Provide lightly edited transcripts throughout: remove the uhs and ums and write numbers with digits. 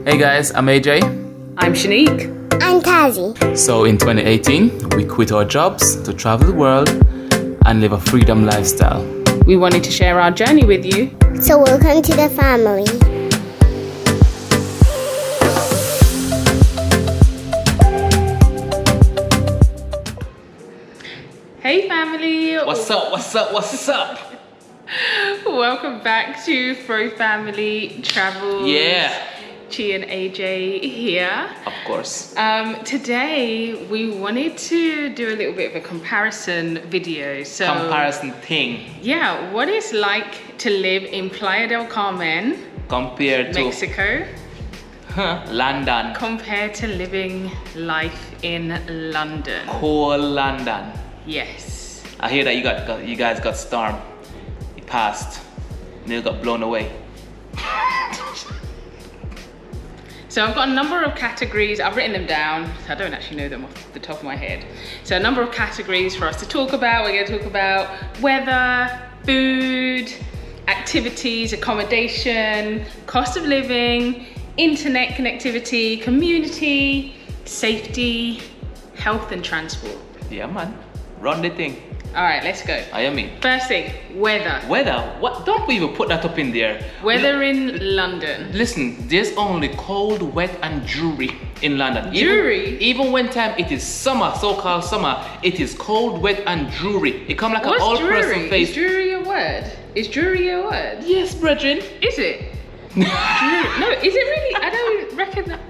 Hey guys, I'm AJ. I'm Shanique. I'm Tazi. So in 2018, we quit our jobs to travel the world and live a freedom lifestyle. We wanted to share our journey with you. So welcome to the family. Hey family. What's up? Welcome back to FroFamilyTravels. Yeah. Chi and AJ here. Of course. Today we wanted to do a little bit of a comparison video. Comparison thing. Yeah, what it's like to live in Playa del Carmen, Compared to Mexico, London. compared to living life in London. Cold London. Yes. I hear that you guys got storm. It passed. And you got blown away. So I've got a number of categories. I've written them down. I don't actually know them off the top of my head. So a number of categories for us to talk about. We're going to talk about weather, food, activities, accommodation, cost of living, internet connectivity, community, safety, health and transport. Yeah, man. Run the thing. All right, let's go. I mean. First thing, weather. Weather? What? Don't we even put that up in there? Weather in London. Listen, there's only cold, wet, and dreary in London. Dreary? Even when time it is summer, so-called summer, it is cold, wet, and dreary. It come like an What's all-person dreary? face. Is dreary a word? Is dreary a word? Yes, brethren. Is it? No, is it really? I don't reckon that.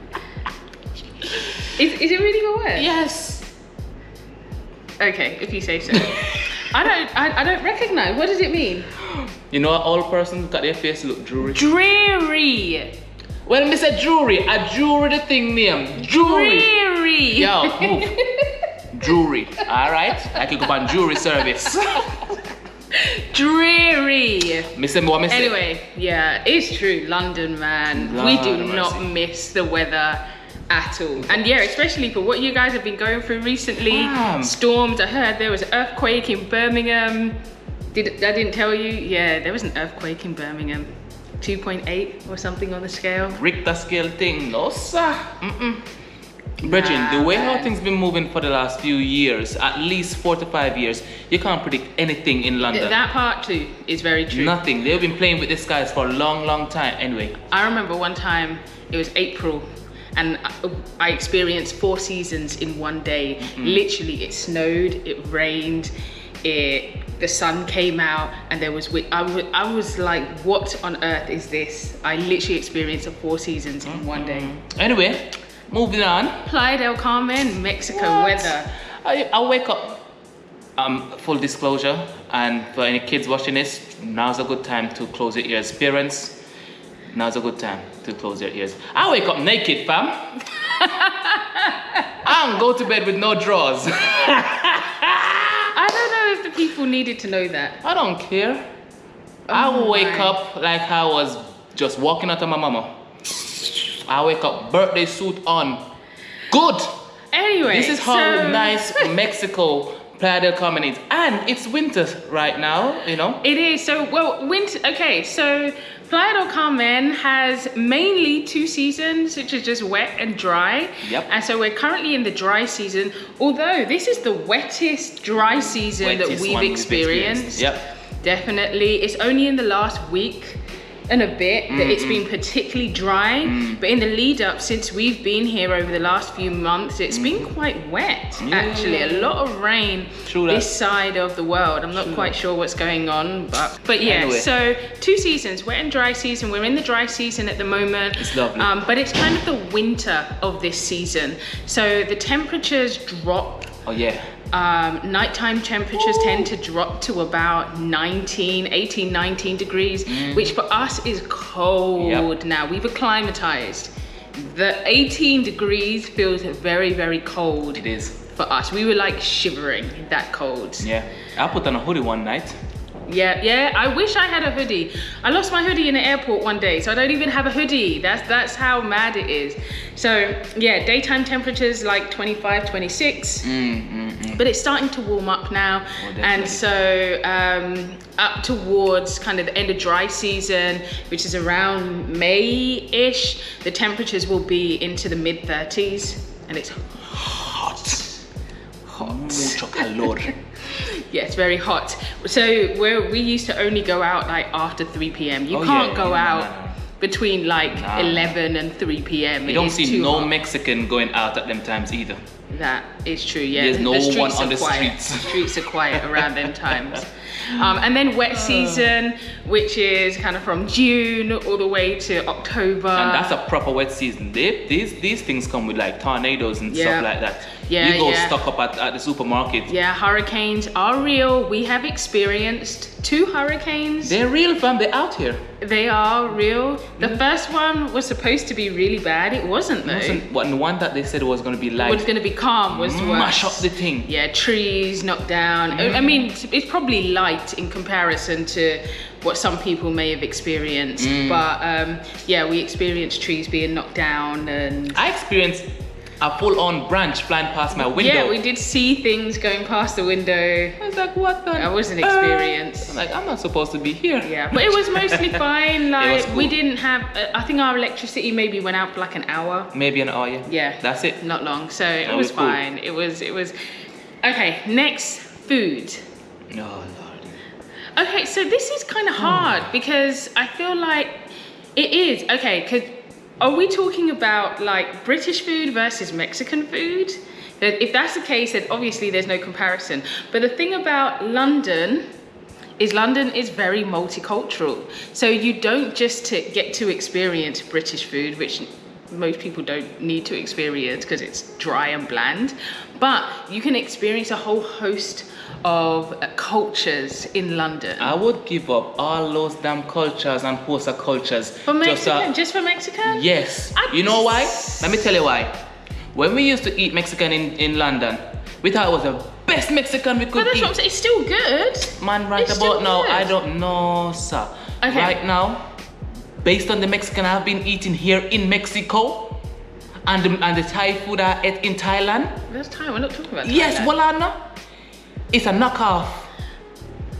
Is it really a word? Yes. Okay, if you say so. I don't recognize. What does it mean? You know, all person got their face look dreary. Dreary. Well, me say dreary. A dreary the thing name. Dreary. Dreary. Yo, move. Dreary. All right. I can go on jury service. Dreary. Me say what me say. Anyway, yeah, it's true. London, man. Lord We do have not mercy. miss the weather at all. And yeah, especially for what you guys have been going through recently. Damn. Storms. I heard there was an earthquake in Birmingham. I didn't tell you? Yeah, there was an earthquake in Birmingham. 2.8 or something on the scale. Richter scale thing. No, sir. Brethren, the way how man. things been moving for the last few years, at least 4 to 5 years, you can't predict anything in London. That part too is very true. Nothing. They've been playing with the skies for a long, long time. Anyway. I remember one time, it was April, and I experienced 4 seasons in one day. Literally, it snowed, it rained, the sun came out, and there was I was like, what on earth is this? I literally experienced 4 seasons in one day. Anyway, moving on. Playa del Carmen, Mexico. What? Weather. I wake up, full disclosure, and for any kids watching this, now's a good time to close your ears. Parents, now's a good time to close your ears. I wake up naked, fam. I don't go to bed with no drawers. I don't know if the people needed to know that. I don't care. I wake up like I was just walking out of my mama. I wake up, birthday suit on. Good. Anyway, This is how nice Mexico, Playa del Carmen is. And it's winter right now, you know. It is. So, well, winter. Okay, so Playa del Carmen has mainly 2 seasons, which is just wet and dry. Yep. And so we're currently in the dry season, although this is the wettest dry season that Wettest we've one experienced. Yep. Definitely. It's only in the last week and a bit that it's been particularly dry, but in the lead up since we've been here over the last few months, it's been quite wet. Actually, a lot of rain True that. this side of the world. I'm not quite sure what's going on, but yeah. Anyway. So 2 seasons, wet and dry season. We're in the dry season at the moment. It's lovely. But it's kind of the winter of this season, so the temperatures drop. Oh yeah. Nighttime temperatures tend to drop to about 18, 19 degrees, which for us is cold. Yep. Now, we've acclimatized. The 18 degrees feels very, very cold. It is. For us. We were like shivering that cold. Yeah. I put on a hoodie one night. Yeah, I wish I had a hoodie. I lost my hoodie in the airport one day, so I don't even have a hoodie. That's how mad it is. So yeah, daytime temperatures like 25, 26. But it's starting to warm up now, and so up towards kind of the end of dry season, which is around May-ish, the temperatures will be into the mid-30s, and it's hot. Mucho calor. Yeah, it's very hot. So we used to only go out like after 3 p.m. You can't go out between like 11 and 3 p.m. You don't see no Mexican going out at them times either. That is true, yeah. There's no one on the quiet. streets. The streets are quiet around them times. And then wet season, which is kind of from June all the way to October. And that's a proper wet season. These things come with like tornadoes and stuff like that. Yeah, you go stock up at the supermarket. Yeah, hurricanes are real. We have experienced 2 hurricanes. They're real, fam. They're out here. They are real. The first one was supposed to be really bad. It wasn't though. The one that they said was going to be light. Was going to be calm was worse. Mash up the thing. Yeah, trees knocked down. I mean, it's probably light in comparison to what some people may have experienced. But yeah, we experienced trees being knocked down, and I experienced a full-on branch flying past my window. Yeah, we did see things going past the window. I was like, what the? That was an experience. I'm like, I'm not supposed to be here. Yeah, but it was mostly fine. Like, cool. we didn't have, I think our electricity maybe went out for like an hour. Maybe an hour, yeah. Yeah. That's it. Not long, so it was cool. fine. It was, okay, next, food. Oh, Lord. Okay, so this is kind of hard because I feel like it is, okay, because are we talking about like British food versus Mexican food? If that's the case, then obviously there's no comparison. But the thing about London is very multicultural. So you don't just get to experience British food, which most people don't need to experience because it's dry and bland, but you can experience a whole host of cultures in London. I would give up all those damn cultures and host of cultures. For Mexican? Just for Mexican? Yes. You know why? Let me tell you why. When we used to eat Mexican in London, we thought it was the best Mexican we could eat. But that's what I'm saying, it's still good. Man, right about now, I don't know, sir. Okay. Right now, based on the Mexican I've been eating here in Mexico, and the Thai food I ate in Thailand. That's Thai, we're not talking about Thailand. Yes, well, Anna. It's a knockoff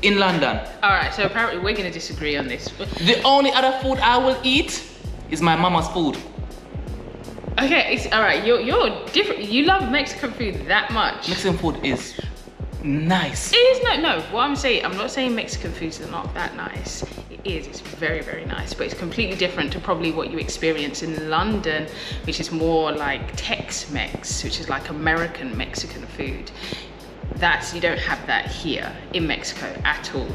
in London. All right, so apparently we're gonna disagree on this. The only other food I will eat is my mama's food. Okay, all right, you're different. You love Mexican food that much. Mexican food is nice. It is no. What I'm not saying Mexican foods are not that nice. It is. It's very, very nice, but it's completely different to probably what you experience in London, which is more like Tex-Mex, which is like American Mexican food. You don't have that here in Mexico at all.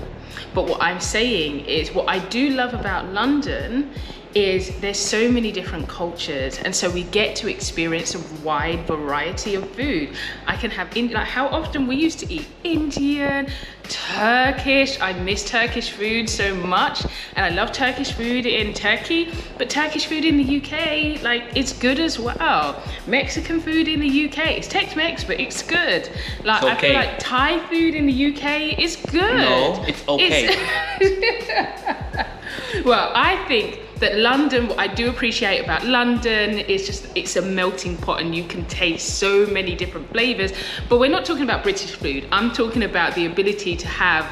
But what I'm saying is, what I do love about London is there's so many different cultures, and so we get to experience a wide variety of food. I can have like how often we used to eat Indian, Turkish. I miss Turkish food so much, and I love Turkish food in Turkey, but Turkish food in the UK, like, it's good as well. Mexican food in the UK, it's Tex-Mex, but it's good. Like, it's okay. I feel like Thai food in the UK is good. No, it's okay. Well, I think that London, what I do appreciate about London is just, it's a melting pot and you can taste so many different flavors. But we're not talking about British food. I'm talking about the ability to have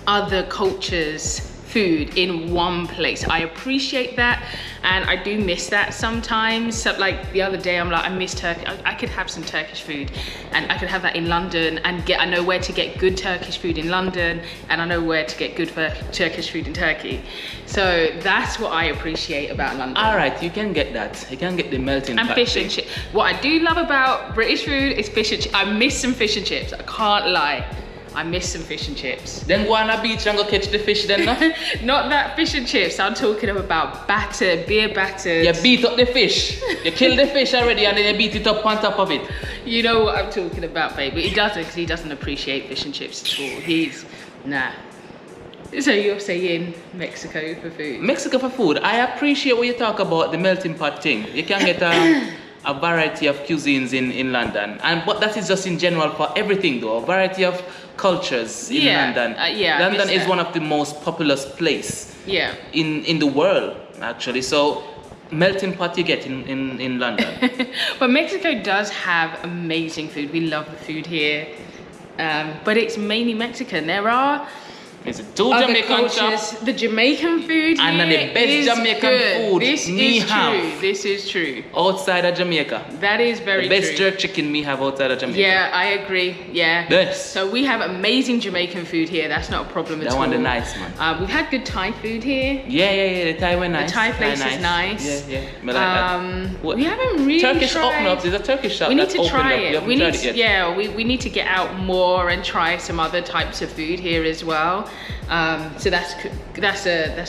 other cultures' food in one place. I appreciate that, and I do miss that sometimes. So, like the other day, I'm like, I miss Turkey. I could have some Turkish food, and I could have that in London, and I know where to get good Turkish food in London, and I know where to get good Turkish food in Turkey. So that's what I appreciate about London. All right, you can get that. You can get the melting pot. And fish and chips. What I do love about British food is fish and chips. I miss some fish and chips. I can't lie. I miss some fish and chips. Then go on a beach and go catch the fish then, no? Not that fish and chips. I'm talking about beer batter. You beat up the fish. You kill the fish already and then you beat it up on top of it. You know what I'm talking about, babe. But he doesn't, because he doesn't appreciate fish and chips at all. Nah. So you're saying Mexico for food? Mexico for food. I appreciate when you talk about the melting pot thing. You can get a variety of cuisines in London. But that is just in general for everything though. A variety of cultures in London. London is one of the most populous places in the world, actually. So melting pot you get in London. But Mexico does have amazing food. We love the food here. But it's mainly Mexican. There are It's two other Jamaican cultures. shops. The Jamaican food And here the best is Jamaican good. food This me is have. true. This is true. Outside of Jamaica. That is very The best true. jerk chicken me have outside of Jamaica. Yeah, I agree. Yeah. Best. So we have amazing Jamaican food here. That's not a problem at That all. one the nice, man. We've had good Thai food here. Yeah. The Thai one nice. The Thai place is nice. Yeah. I like that. What- We haven't really Turkish tried. open up. There's a Turkish shop We need that's to opened try up. You it. haven't We tried need it to, yet. we need to get out more and try some other types of food here as well. So that's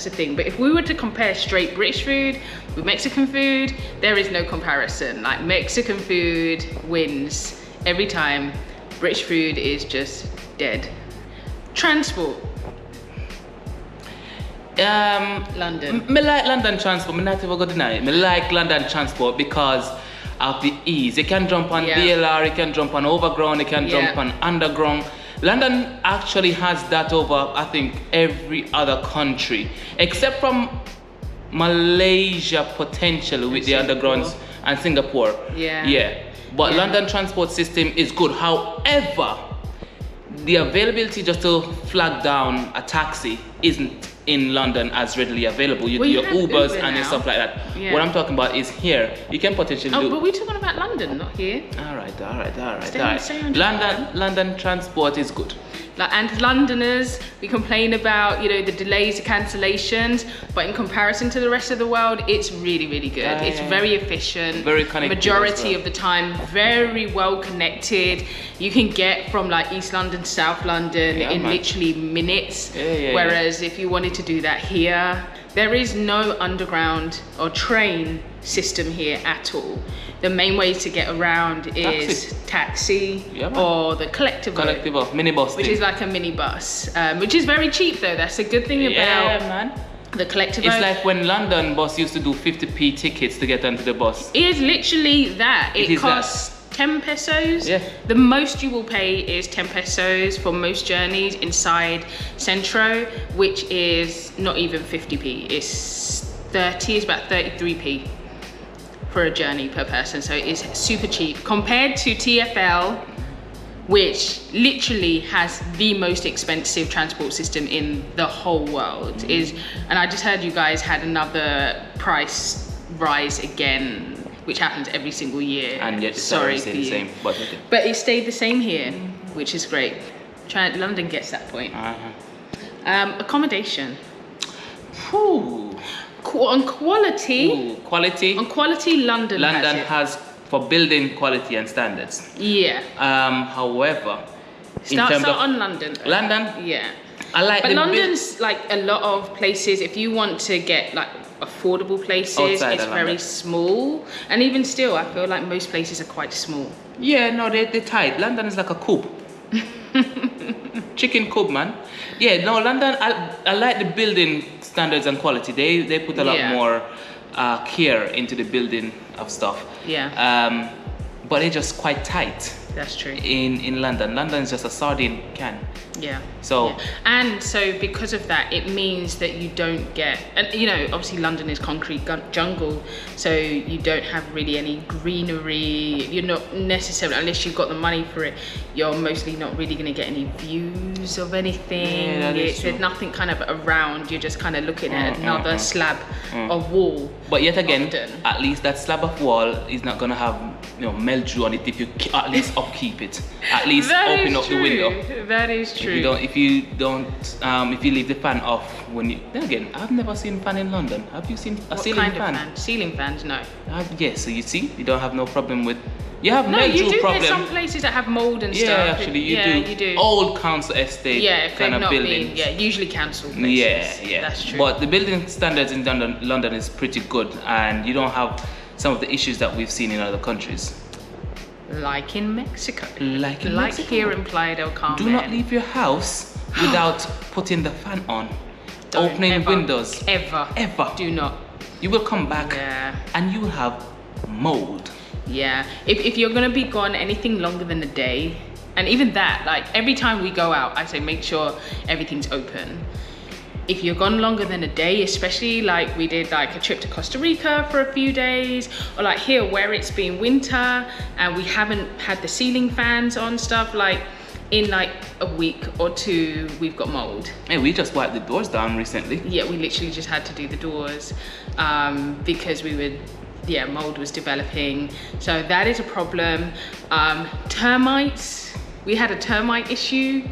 a thing. But if we were to compare straight British food with Mexican food, there is no comparison. Like Mexican food wins every time. British food is just dead. Transport. London. Me like London transport. Me not even gonna deny it. Me like London transport because of the ease. You can jump on Yeah. DLR, you can jump on overground, you can Yeah. jump on underground. London actually has that over, I think, every other country except from Malaysia potentially with the undergrounds and Singapore. Yeah. But Yeah. London transport system is good. However, the availability just to flag down a taxi isn't in London as readily available. You Well, do you your have Ubers Uber and your now. stuff like that. Yeah. What I'm talking about is here. You can potentially Oh, do. but we're talking about London, not here. All right. Stay on London transport is good. And Londoners, we complain about, the delays, the cancellations, but in comparison to the rest of the world, it's really, really good. It's yeah. very efficient. Very connected Majority as well. of the time, very well connected. You can get from like East London to South London Yeah, in man. literally minutes. Yeah. Whereas if you wanted to do that here, there is no underground or train system here at all. The main way to get around is taxi Yeah, man. or the collective minibus which thing. is like a minibus, which is very cheap though. That's a good thing Yeah, about man. the collective. It's like when London bus used to do 50p tickets to get onto the bus. It is literally that. It is costs 10 pesos. Yeah. The most you will pay is 10 pesos for most journeys inside Centro, which is not even 50p. It's about 33p for a journey per person. So it's super cheap compared to TfL, which literally has the most expensive transport system in the whole world. And I just heard you guys had another price rise again, which happens every single year. And yet, sorry it's for the you. same. But okay. But it stayed the same here, which is great. London gets that point. Accommodation. Whew. On quality, Ooh, quality. London has for building quality and standards. Yeah. However, Start of on London. London, Yeah. I like But the London's like a lot of places, if you want to get like affordable places, Outside it's of very London. small. And even still, I feel like most places are quite small. Yeah, no, they're tight. London is like a coop. Chicken coop, man. Yeah, no, London, I like the building standards and quality. They put a lot Yeah. more care into the building of stuff. Yeah. But they're just quite tight That's true. in London. London is just a sardine can. Yeah. So- yeah. And so because of that, it means that you don't get, and obviously London is concrete jungle, so you don't have really any greenery. You're not necessarily, unless you've got the money for it, you're mostly not really going to get any views of anything. Yeah, that is true. There's nothing kind of around. You're just kind of looking at another slab of wall. But yet again, Often. at least that slab of wall is not gonna have mildew on it if you at least upkeep it. At least That open is up true. the window. That is true. If you leave the fan off when you, then again, I've never seen fan in London. Have you seen a What ceiling kind fan? of fan? Ceiling fans? No. Yes, so you see, you don't have no problem with. You have No, you mildew do. problem. There's some places that have mold and stuff. Yeah, actually, you do. You do. Old council estate Yeah, if they've kind of not buildings. been, usually council places. Yeah. That's true. But the building standards in London is pretty good, and you don't have some of the issues that we've seen in other countries. Like in Mexico. Like in Mexico. Here in Playa del Carmen. Do not leave your house without putting the fan on, Don't opening ever, windows. Ever. Ever. Do not. You will come back Yeah. and you will have mold. Yeah. If you're gonna be gone anything longer than a day, and even that, like every time we go out, I say make sure everything's open. If you're gone longer than a day, especially like we did like a trip to Costa Rica for a few days, or like here where it's been winter and we haven't had the ceiling fans on stuff, like in like a week or two, we've got mold. Hey, we just wiped the doors down recently. Yeah, we literally just had to do the doors because mold was developing. So that is a problem. Termites. We had a termite issue.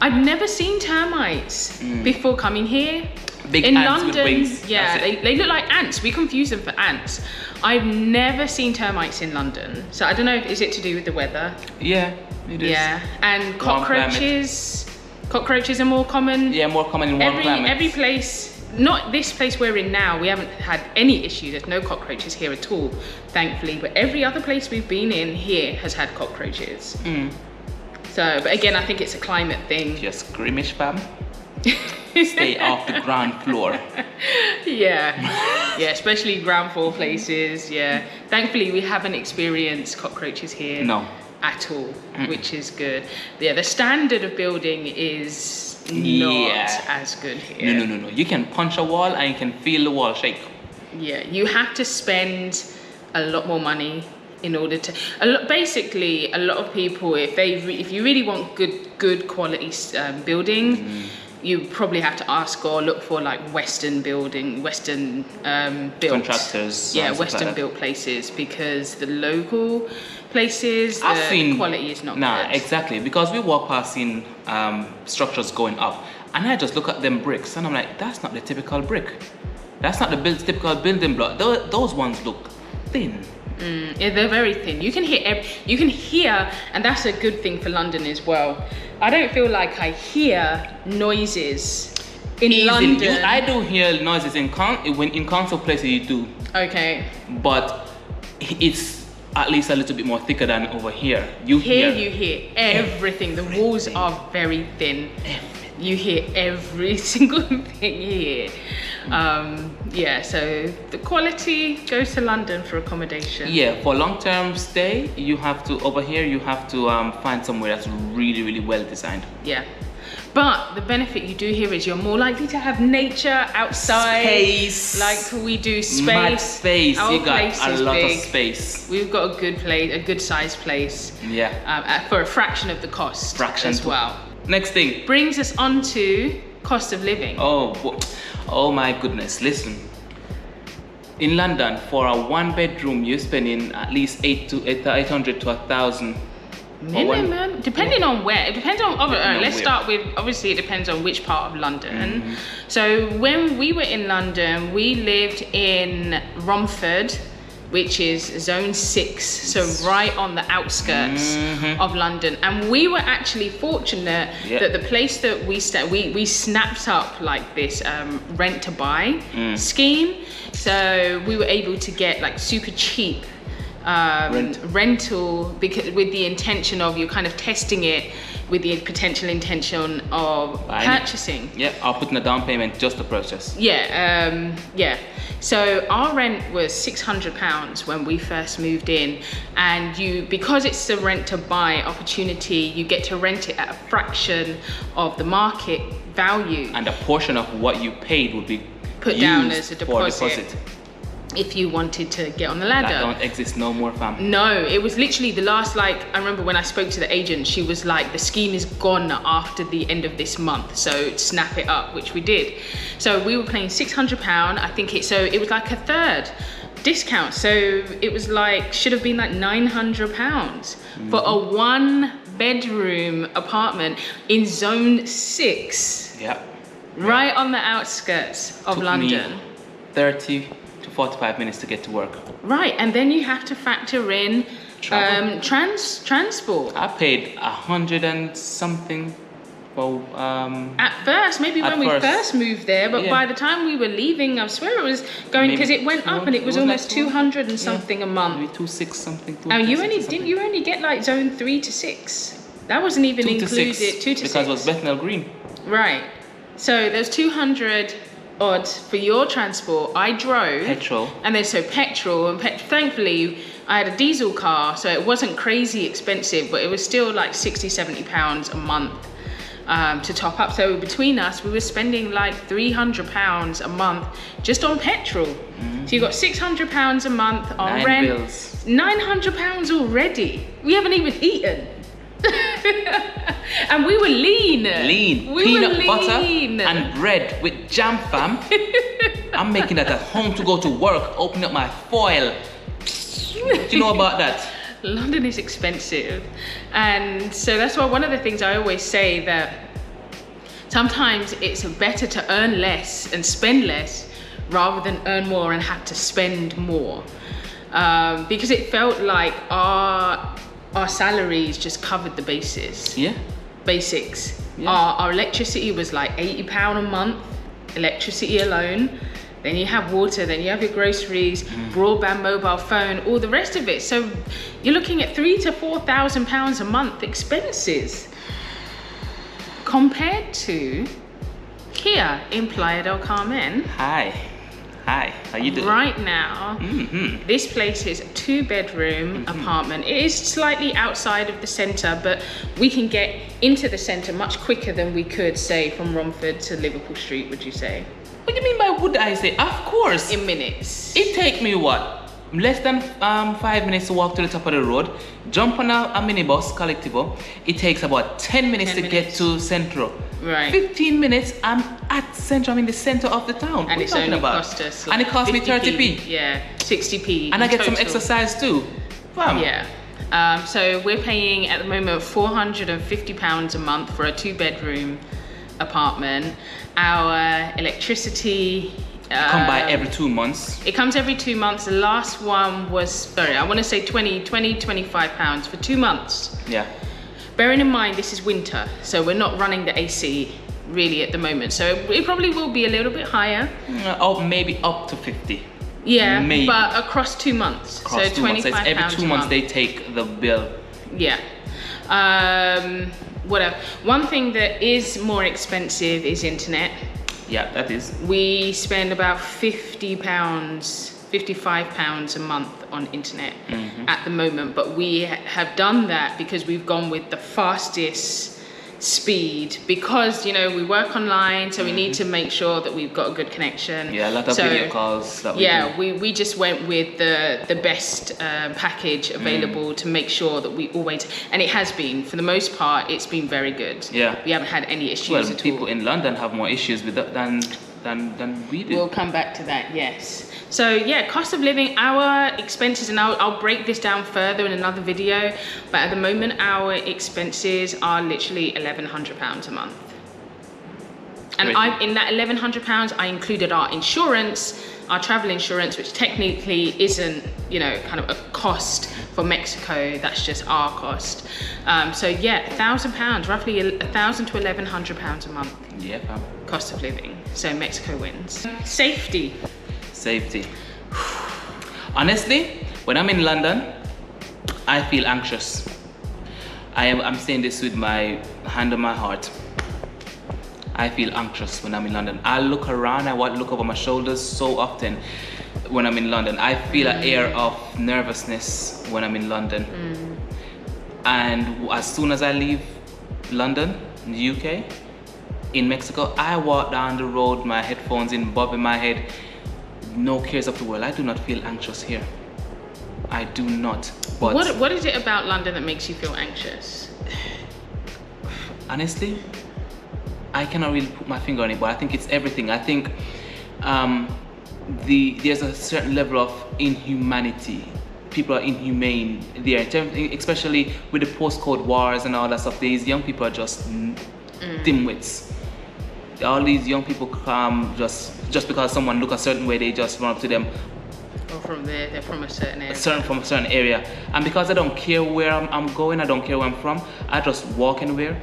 I'd never seen termites before coming here. Big in ants London, with wings. yeah, they look like ants. We confuse them for ants. I've never seen termites in London. So I don't know, is it to do with the weather? Yeah, it is. Yeah, and cockroaches. Cockroaches are more common. Yeah, more common in warm climates. Every place, not this place we're in now, we haven't had any issue. There's no cockroaches here at all, thankfully. But every other place we've been in here has had cockroaches. So, but again, I think it's a climate thing. Just scrimmage, fam. Stay off the ground floor. Yeah, especially ground floor places. Yeah, thankfully we haven't experienced cockroaches here. No. At all, which is good. Yeah, the standard of building is not as good here. No. You can punch a wall and you can feel the wall shake. Yeah, you have to spend a lot more money in order to. Basically, a lot of people, if you really want good quality building, you probably have to ask or look for like Western built contractors. Yeah, Western built places, because the local places, the quality is not good. Exactly, because we walk past seeing structures going up, and I just look at them bricks and I'm like, that's not the typical brick. That's not the typical building block. Those ones look thin. Yeah, they're very thin. You can hear, and that's a good thing for London as well. I don't feel like I hear noises in London. I do hear noises in council places. You do. Okay. But it's at least a little bit more thicker than over here. You hear everything. The walls are very thin. You hear every single thing here. So the quality goes to London for accommodation. Yeah, for long-term stay, you have to find somewhere that's really, really well designed. Yeah. But the benefit you do here is you're more likely to have nature outside. Space. Like we do space. Mad space. Our you got place a is lot big. of space. We've got a good place, a good sized place. Yeah. For a fraction of the cost as well. Next thing. Brings us on to cost of living. Oh my goodness, listen. In London, for a 1-bedroom, you're spending at least 800 to 1,000. Minimum, depending on where. It depends on. Let's start with. Obviously, it depends on which part of London. So when we were in London, we lived in Romford, which is zone 6, so right on the outskirts of London. And we were actually fortunate that the place that we stayed, we snapped up like this rent to buy scheme. So we were able to get like super cheap rental, because with the intention of, you're kind of testing it with the potential intention of purchasing. Yeah, or putting a down payment just to purchase. So our rent was £600 when we first moved in, and because it's a rent to buy opportunity, you get to rent it at a fraction of the market value. And a portion of what you paid would be put down as a deposit. If you wanted to get on the ladder. That don't exist no more, fam. No, it was literally the last, I remember when I spoke to the agent, she was like, the scheme is gone after the end of this month, so snap it up, which we did. So we were paying £600, I think it was like a third discount. So it was should have been like £900 for a 1-bedroom apartment in zone 6. Yeah. Right on the outskirts of London. Me 30 to 45 minutes to get to work. Right, and then you have to factor in transport. I paid 100 and something for at first, maybe when we first moved there, but by the time we were leaving, I swear it was going, because it went up and it was almost 200 and something a month. Maybe 260 something. And you only get like zone 3 to 6. That wasn't even included. 2 to 6 because it was Bethnal Green. Right. So there's 200 odd for your transport. I drove. Petrol. And then petrol, and thankfully I had a diesel car, so it wasn't crazy expensive, but it was still like £60-70 a month. to top up. So between us, we were spending like £300 a month just on petrol. So you got £600 a month on 9 rent, bills. £900 already. We haven't even eaten. And we were lean. We Peanut were butter lean. and bread with jam, fam. I'm making that at home to go to work, open up my foil. Do you know about that? London is expensive. And so that's why one of the things I always say, that sometimes it's better to earn less and spend less rather than earn more and have to spend more. Because it felt like our salaries just covered the basics. Yeah. Our electricity was like £80 a month, electricity alone. Then you have water, then you have your groceries, broadband, mobile phone, all the rest of it. So you're looking at £3,000 to £4,000 a month expenses compared to here in Playa del Carmen. Hi, how you doing? Right now, this place is a 2-bedroom apartment. It is slightly outside of the center, but we can get into the center much quicker than we could, say, from Romford to Liverpool Street, would you say? What do you mean by would I say? Of course. In minutes. It take me what? Less than 5 minutes to walk to the top of the road, jump on a minibus, Collectivo. It takes about 10 minutes to get to Centro. Right. 15 minutes, I'm at Centro, I'm in the center of the town. And it's only cost us like and it cost me 30p. Yeah, 60p. And I get total. some exercise too. Fam. Yeah. So we're paying at the moment £450 a month for a 2-bedroom apartment. Our electricity Come by every 2 months. It comes every 2 months. The last one was, I want to say £25 for 2 months. Yeah. Bearing in mind this is winter, so we're not running the AC really at the moment. So it probably will be a little bit higher. Oh, maybe up to 50. Yeah, maybe. But across 2 months. Across so 2 months. So it's every 2 months month. they take the bill. Yeah. Whatever. One thing that is more expensive is internet. Yeah, that is. We spend about £50, £55 a month on internet at the moment, but we have done that because we've gone with the fastest speed, because we work online, so we need to make sure that we've got a good connection. Yeah, a lot of video calls that we do. we just went with the best package available to make sure that we always, and it has been, for the most part, it's been very good. Yeah, we haven't had any issues well, at people all. in London have more issues with that than we do. We'll come back to that, yes. So yeah, cost of living, our expenses, and I'll break this down further in another video, but at the moment our expenses are literally £1,100 a month. And in that £1,100, I included our insurance, our travel insurance, which technically isn't, kind of a cost for Mexico. That's just our cost. So yeah, £1,000, roughly £1,000 to £1,100 a month. Yeah, fam. Cost of living. So Mexico wins. Safety. Honestly, when I'm in London, I feel anxious. I'm saying this with my hand on my heart. I feel anxious when I'm in London. I look around, I look over my shoulders so often when I'm in London. I feel an air of nervousness when I'm in London. And as soon as I leave London, in the UK, in Mexico, I walk down the road, my headphones in, bobbing my head, no cares of the world. I do not feel anxious here. I do not. But what is it about London that makes you feel anxious? Honestly, I cannot really put my finger on it, but I think it's everything. I think there's a certain level of inhumanity. People are inhumane there, especially with the postcode wars and all that stuff. These young people are just dimwits. All these young people come just because someone look a certain way, they just run up to them. Or they're from a certain area. From a certain area. And because I don't care where I'm going, I don't care where I'm from, I just walk anywhere.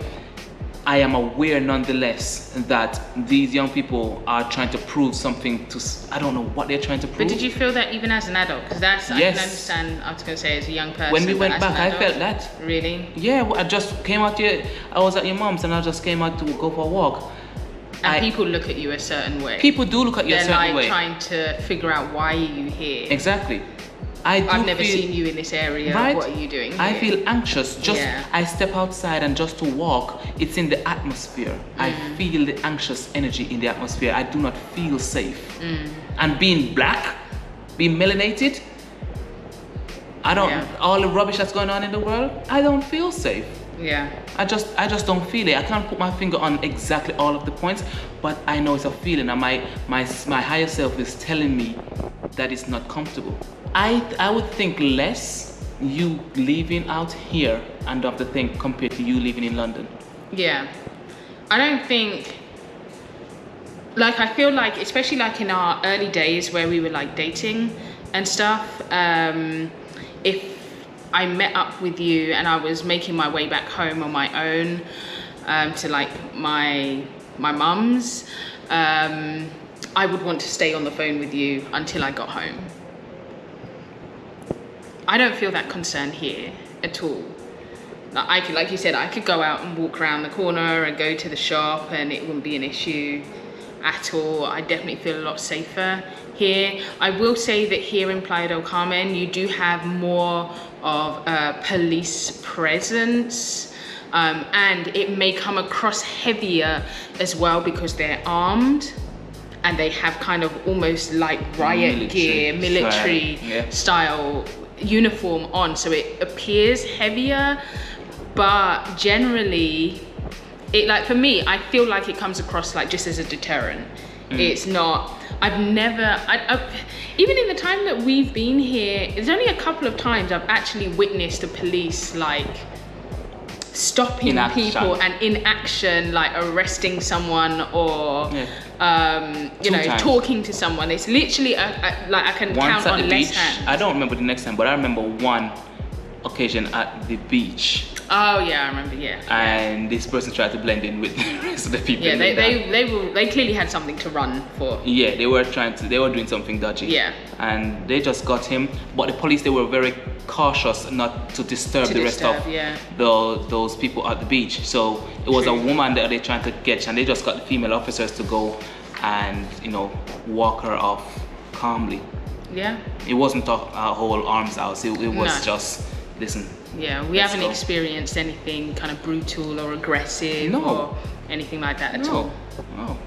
I am aware nonetheless that these young people are trying to prove something to, I don't know what they're trying to prove. But did you feel that even as an adult? Because yes. I can understand, I was going to say as a young person. When we went back, I felt that. Really? Yeah, I just came out here, I was at your mom's and I just came out to go for a walk. And people look at you a certain way. People do look at you a certain way. They're like trying to figure out why are you here. Exactly. I've never seen you in this area. Right? What are you doing here? I feel anxious. Just Yeah. I step outside and just to walk, it's in the atmosphere. I feel the anxious energy in the atmosphere. I do not feel safe. And being black, being melanated, I don't. Yeah. All the rubbish that's going on in the world, I don't feel safe. Yeah. I just don't feel it. I can't put my finger on exactly all of the points, but I know it's a feeling, and my higher self is telling me that it's not comfortable. I would think less you living out here and of the thing compared to you living in London. Yeah. I don't think, like, I feel like, especially like in our early days where we were like dating and stuff, if I met up with you and I was making my way back home on my own, to like my mum's, I would want to stay on the phone with you until I got home. I don't feel that concern here at all. Like, I could, like you said, I could go out and walk around the corner and go to the shop and it wouldn't be an issue at all. I definitely feel a lot safer here. I will say that here in Playa del Carmen, you do have more of a police presence, and it may come across heavier as well because they're armed and they have kind of almost like riot gear, military style uniform on, so it appears heavier, but generally it, like, for me, I feel like it comes across like just as a deterrent. It's not, I've never, even in the time that we've been here, there's only a couple of times I've actually witnessed the police like stopping people and in action, like arresting someone or you know, talking to someone. It's literally like I can count on less hands. I don't remember the next time, but I remember one occasion at the beach. Oh yeah, I remember. Yeah. And this person tried to blend in with the rest of the people. Yeah, they clearly had something to run for. Yeah, they were doing something dodgy. Yeah. And they just got him, but the police, they were very cautious not to disturb the rest of those people at the beach. So it was a woman that they trying to catch, and they just got the female officers to go and, you know, walk her off calmly. Yeah. It wasn't a whole arms out. It was just, listen. Yeah, we haven't experienced anything kind of brutal or aggressive or anything like that at all. No.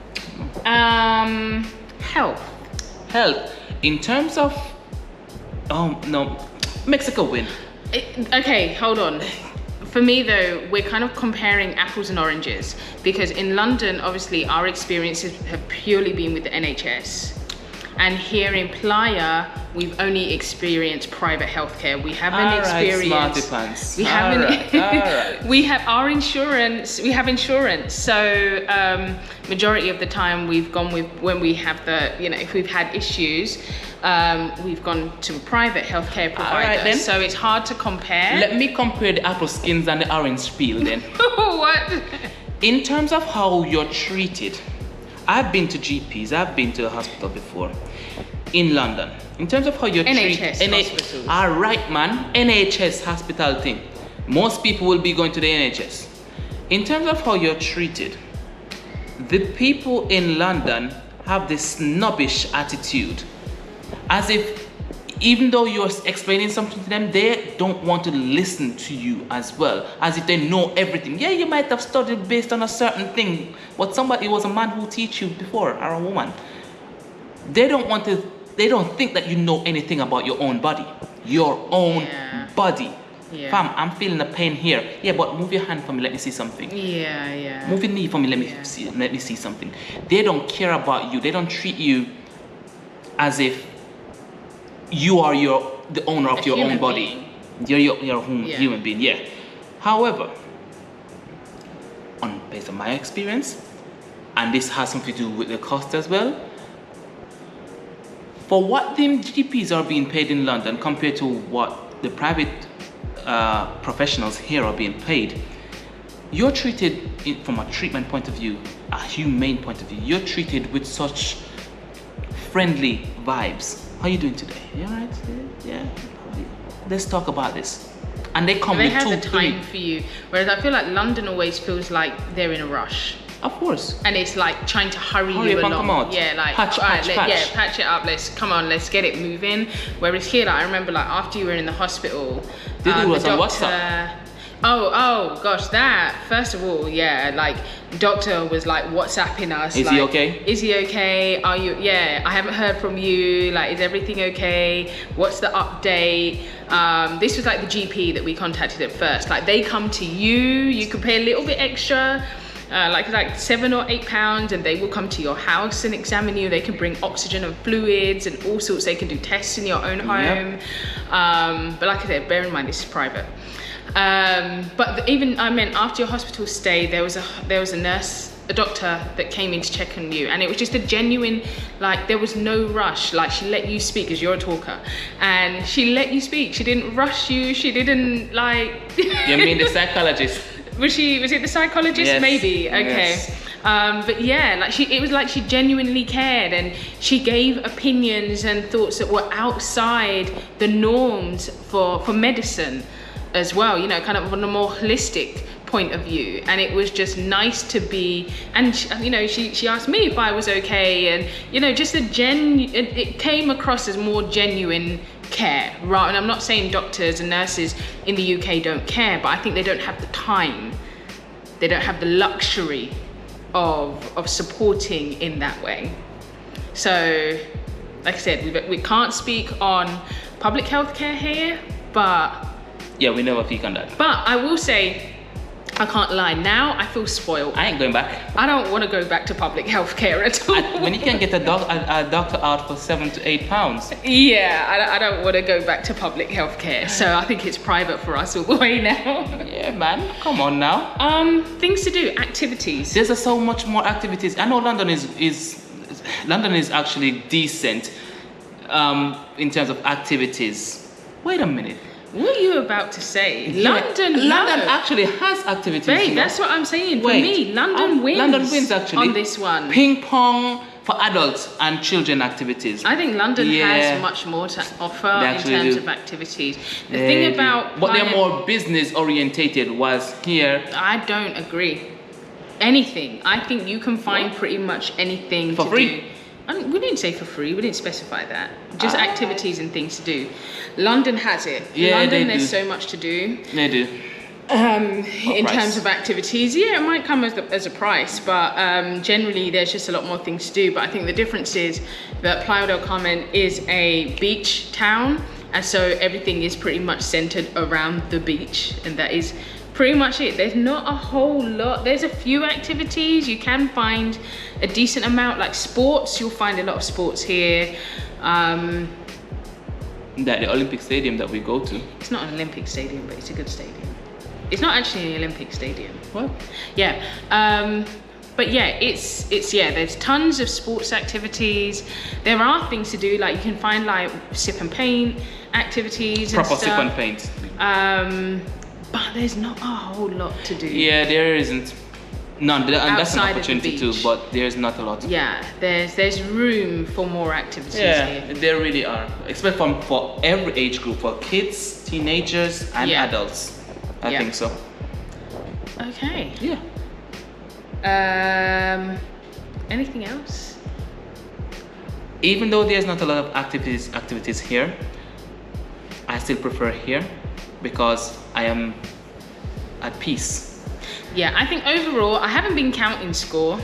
Health. In terms of, Mexico win. Okay, hold on. For me though, we're kind of comparing apples and oranges, because in London, obviously our experiences have purely been with the NHS. And here in Playa, we've only experienced private healthcare. We haven't experienced. We haven't. We have our insurance. We have insurance. So majority of the time, we've gone with, when we have the, you know, if we've had issues, we've gone to a private healthcare provider. Then. So it's hard to compare. Let me compare the apple skins and the orange peel then. What? In terms of how you're treated, I've been to GPs, I've been to the hospital before in London. In terms of how you're treated, hospitals. All right, man, NHS hospital thing. Most people will be going to the NHS. In terms of how you're treated, the people in London have this snobbish attitude, as if even though you're explaining something to them, they don't want to listen to you as well, as if they know everything. Yeah, you might have studied based on a certain thing, but it was a man who teach you before, or a woman. They don't think that you know anything about your own body. Your own body. Yeah. Fam, I'm feeling a pain here. Yeah, but move your hand for me, let me see something. Yeah. Move your knee for me, let me see something. They don't care about you. They don't treat you as if you are the owner of your own body. You're your human being, yeah. However, based on my experience, and this has something to do with the cost as well, for what the GPs are being paid in London compared to what the private professionals here are being paid, you're treated from a treatment point of view, a humane point of view, you're treated with such friendly vibes. How are you doing today? You alright? Yeah. Let's talk about this. And they come with have the time for you. Whereas I feel like London always feels like they're in a rush. Of course. And it's like trying to hurry Hurry you up and along. come out. Yeah, like Patch. yeah, patch it up. Let's get it moving. Whereas here, like, I remember, like, after you were in the hospital, Did you was the on doctor. WhatsApp? Oh gosh, that first of all, yeah, like doctor was like WhatsApping us. Is like, he okay? Is he okay? Are you? Yeah, I haven't heard from you. Like, is everything okay? What's the update? This was like the GP that we contacted at first. Like, they come to you. You can pay a little bit extra. Like £7 or £8, and they will come to your house and examine you. They can bring oxygen and fluids and all sorts. They can do tests in your own home. But like I said, bear in mind, this is private. But even, I meant, after your hospital stay, there was a nurse, a doctor that came in to check on you, and it was just a genuine, like, there was no rush. Like, she let you speak, because you're a talker, and she let you speak. She didn't rush you. She didn't, like. You mean the psychologist? Was it the psychologist? Yes. Maybe. Okay. Yes. But yeah, like, it was like she genuinely cared, and she gave opinions and thoughts that were outside the norms for medicine as well, you know, kind of on a more holistic point of view. And it was just nice to be, and she asked me if I was okay, and, you know, just it came across as more genuine care, right? And I'm not saying doctors and nurses in the UK don't care, but I think they don't have the time, they don't have the luxury of supporting in that way. So, like I said, we can't speak on public healthcare here, but Yeah, we never peek on that. But I will say, I can't lie, now I feel spoiled. I ain't going back. I don't want to go back to public healthcare at all. When you can get a doctor out for £7 to £8. Yeah, I don't want to go back to public healthcare. So I think it's private for us all the way now. Yeah, man, come on now. Things to do, activities. There's so much more activities. I know London is actually decent in terms of activities. Wait a minute. What are you about to say? Yeah. London actually has activities. Babe, you know? that's what I'm saying. For Wait, me, London wins. London wins actually on this one. Ping pong for adults and children activities. I think London has much more to offer in terms of activities. The thing about but they're more business orientated. Was here. I don't agree. Anything. I think you can find pretty much anything for to free. do. We didn't say for free, we didn't specify that. Just activities and things to do. London has it. Yeah, London, do. there's so much to do. They do. In terms of activities, yeah, it might come as a price, but generally there's just a lot more things to do. But I think the difference is that Playa del Carmen is a beach town, and so everything is pretty much centered around the beach, and that is pretty much it. There's not a whole lot. There's a few activities. You can find a decent amount, like sports. You'll find a lot of sports here. That the Olympic Stadium that we go to. It's not an Olympic stadium, but it's a good stadium. It's not actually an Olympic stadium. What? Yeah. But yeah, it's there's tons of sports activities. There are things to do, like you can find like sip and paint activities and Proper stuff. sip and paint. But there's not a whole lot to do. Yeah, there isn't. None, and that's an Outside of the opportunity too, beach. but there's not a lot. Yeah, there's room for more activities Yeah, here. there really are. Especially for every age group, for kids, teenagers, and adults. I think so. Okay. Yeah. Anything else? Even though there's not a lot of activities here, I still prefer here because I am at peace. Yeah, I think overall, I haven't been counting score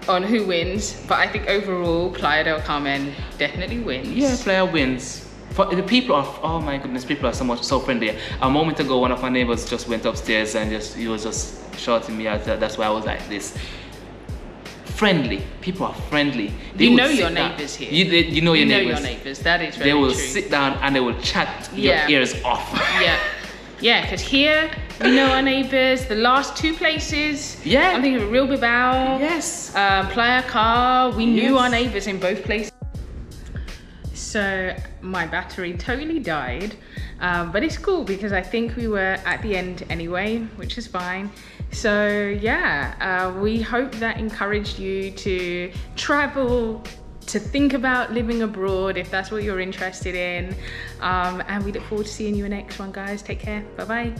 on who wins, but I think overall, Playa del Carmen definitely wins. Yeah, Playa wins. For the people are, oh my goodness, people are so friendly. A moment ago, one of my neighbors just went upstairs and he was just shouting me out. That's why I was like this. Friendly, people are friendly. They You would know sit your down. neighbors here. You know your neighbors. You know your neighbors. That is very They will true. sit down and they will chat your ears off. Yeah, because here we know our neighbours. The last two places, I'm thinking of Real Bilbao, Playa Car. We knew our neighbours in both places. So my battery totally died, but it's cool because I think we were at the end anyway, which is fine. So yeah, we hope that encouraged you to travel, to think about living abroad if that's what you're interested in, and we look forward to seeing you in the next one, guys. Take care. Bye bye.